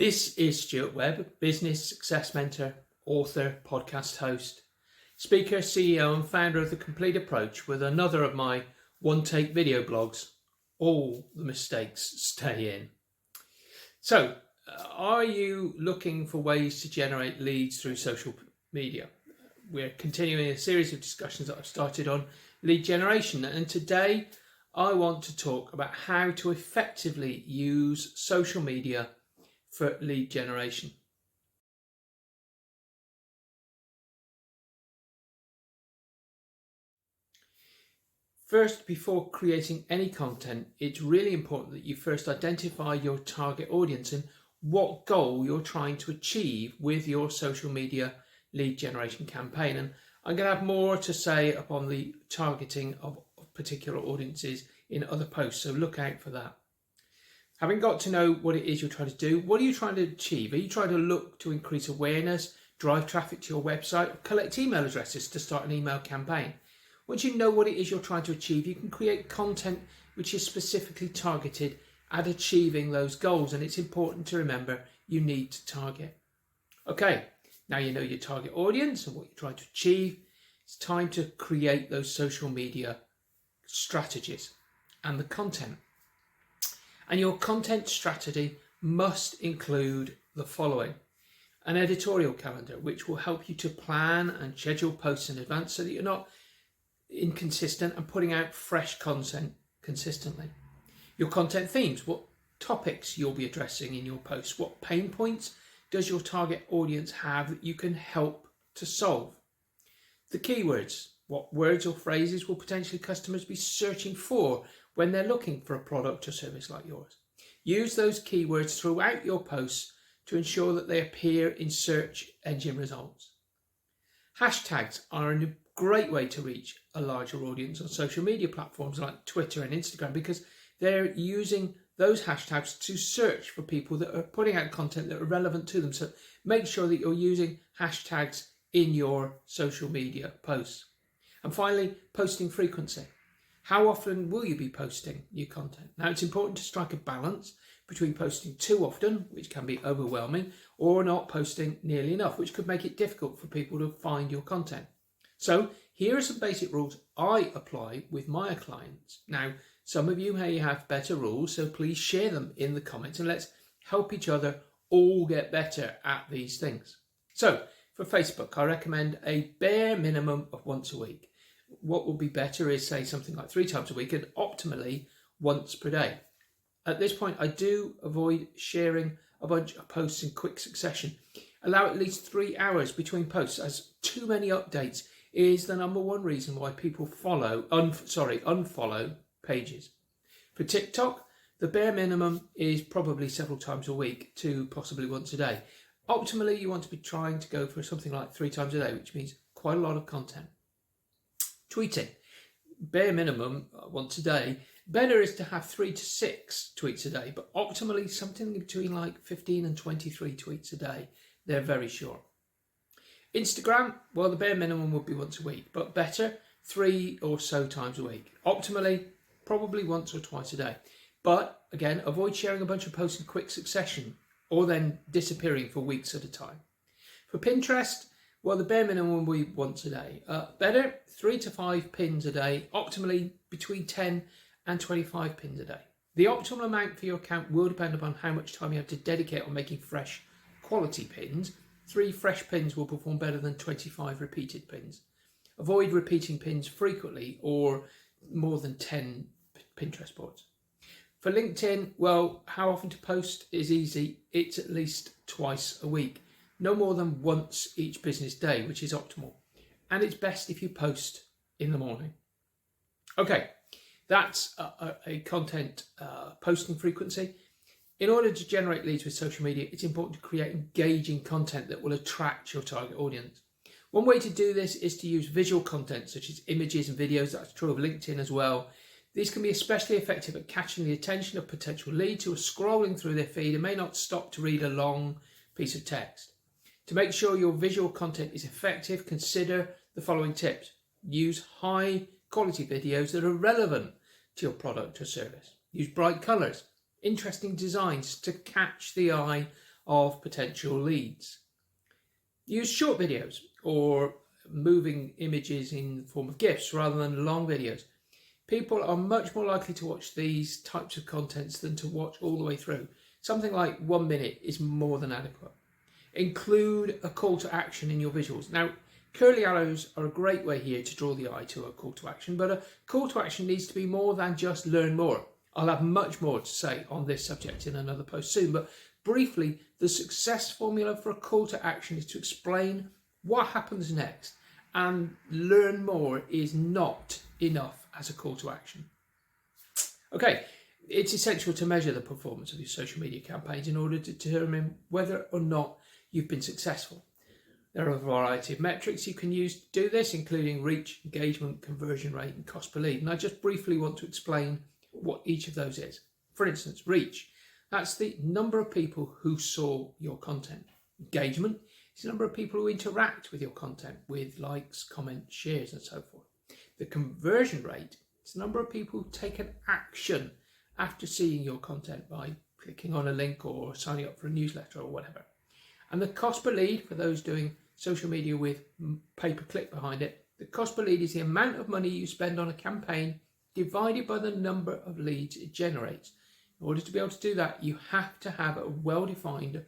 This is Stuart Webb, business success mentor, author, podcast host, speaker, CEO and founder of The Complete Approach with another of my one-take video blogs, All the Mistakes Stay In. So, are you looking for ways to generate leads through social media? We're continuing a series of discussions that I've started on lead generation, and today I want to talk about how to effectively use social media for lead generation. First, before creating any content, it's really important that you first identify your target audience and what goal you're trying to achieve with your social media lead generation campaign. And I'm going to have more to say upon the targeting of particular audiences in other posts, so look out for that. Having got to know what it is you're trying to do, what are you trying to achieve? Are you trying to look to increase awareness, drive traffic to your website, or collect email addresses to start an email campaign? Once you know what it is you're trying to achieve, you can create content which is specifically targeted at achieving those goals. And it's important to remember you need to target. Okay, now you know your target audience and what you're trying to achieve. It's time to create those social media strategies and the content. And your content strategy must include the following: an editorial calendar, which will help you to plan and schedule posts in advance so that you're not inconsistent and putting out fresh content consistently. Your content themes, what topics you'll be addressing in your posts, what pain points does your target audience have that you can help to solve. The keywords, what words or phrases will potentially customers be searching for when they're looking for a product or service like yours. Use those keywords throughout your posts to ensure that they appear in search engine results. Hashtags are a great way to reach a larger audience on social media platforms like Twitter and Instagram, because they're using those hashtags to search for people that are putting out content that are relevant to them. So make sure that you're using hashtags in your social media posts. And finally, posting frequency. How often will you be posting your content? Now, it's important to strike a balance between posting too often, which can be overwhelming, or not posting nearly enough, which could make it difficult for people to find your content. So here are some basic rules I apply with my clients. Now, some of you may have better rules, so please share them in the comments and let's help each other all get better at these things. So for Facebook, I recommend a bare minimum of once a week. What will be better is, say, something like 3 times a week, and optimally once per day. At this point, I do avoid sharing a bunch of posts in quick succession. Allow at least 3 hours between posts, as too many updates is the number one reason why people unfollow pages. For TikTok, the bare minimum is probably several times a week to possibly once a day. Optimally, you want to be trying to go for something like 3 times a day, which means quite a lot of content. Tweeting, bare minimum once a day. Better is to have 3 to 6 tweets a day, but optimally something between like 15 and 23 tweets a day. They're very short. Instagram, well, the bare minimum would be once a week, but better 3 or so times a week. Optimally, probably once or twice a day. But again, avoid sharing a bunch of posts in quick succession or then disappearing for weeks at a time. For Pinterest, well, the bare minimum will be once a day. Better 3 to 5 pins a day, optimally between 10 and 25 pins a day. The optimal amount for your account will depend upon how much time you have to dedicate on making fresh quality pins. 3 fresh pins will perform better than 25 repeated pins. Avoid repeating pins frequently or more than 10 Pinterest boards. For LinkedIn, well, how often to post is easy. It's at least twice a week. No more than once each business day, which is optimal. And it's best if you post in the morning. Okay, that's a content posting frequency. In order to generate leads with social media, it's important to create engaging content that will attract your target audience. One way to do this is to use visual content, such as images and videos. That's true of LinkedIn as well. These can be especially effective at catching the attention of potential leads who are scrolling through their feed and may not stop to read a long piece of text. To make sure your visual content is effective, consider the following tips. Use high quality videos that are relevant to your product or service. Use bright colours, interesting designs to catch the eye of potential leads. Use short videos or moving images in the form of GIFs rather than long videos. People are much more likely to watch these types of contents than to watch all the way through. Something like 1 minute is more than adequate. Include a call to action in your visuals. Now, curly arrows are a great way here to draw the eye to a call to action, but a call to action needs to be more than just learn more. I'll have much more to say on this subject in another post soon, but briefly, the success formula for a call to action is to explain what happens next, and learn more is not enough as a call to action. Okay, it's essential to measure the performance of your social media campaigns in order to determine whether or not you've been successful. There are a variety of metrics you can use to do this, including reach, engagement, conversion rate, and cost per lead. And I just briefly want to explain what each of those is. For instance, reach. That's the number of people who saw your content. Engagement is the number of people who interact with your content with likes, comments, shares, and so forth. The conversion rate is the number of people who take an action after seeing your content by clicking on a link or signing up for a newsletter or whatever. And the cost per lead, for those doing social media with pay-per-click behind it, the cost per lead is the amount of money you spend on a campaign divided by the number of leads it generates. In order to be able to do that, you have to have a well-defined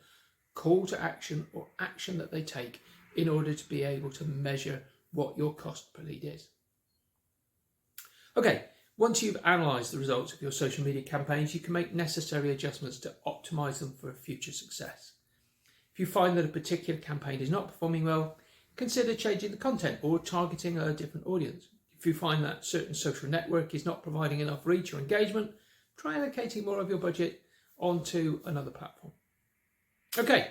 call to action or action that they take in order to be able to measure what your cost per lead is. Okay, once you've analysed the results of your social media campaigns, you can make necessary adjustments to optimise them for future success. If you find that a particular campaign is not performing well, consider changing the content or targeting a different audience. If you find that certain social network is not providing enough reach or engagement, try allocating more of your budget onto another platform. Okay,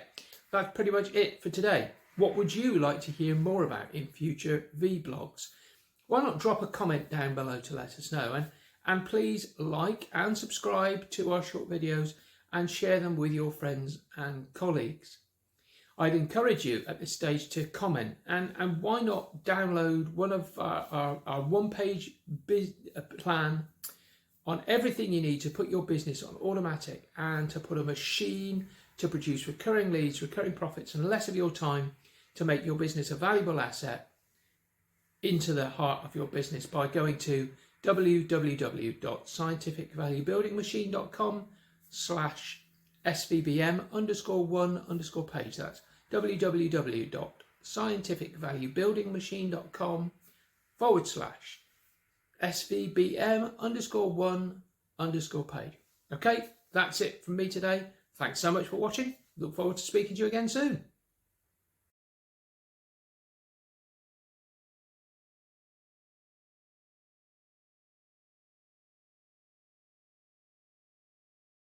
that's pretty much it for today. What would you like to hear more about in future vlogs? Why not drop a comment down below to let us know, and please like and subscribe to our short videos and share them with your friends and colleagues. I'd encourage you at this stage to comment, and why not download one of our one-page plan on everything you need to put your business on automatic and to put a machine to produce recurring leads, recurring profits, and less of your time to make your business a valuable asset into the heart of your business by going to www.scientificvaluebuildingmachine.com/svbm_1_page. That's www.scientificvaluebuildingmachine.com/svbm_1_page. Okay, that's it from me today. Thanks so much for watching. Look forward to speaking to you again soon.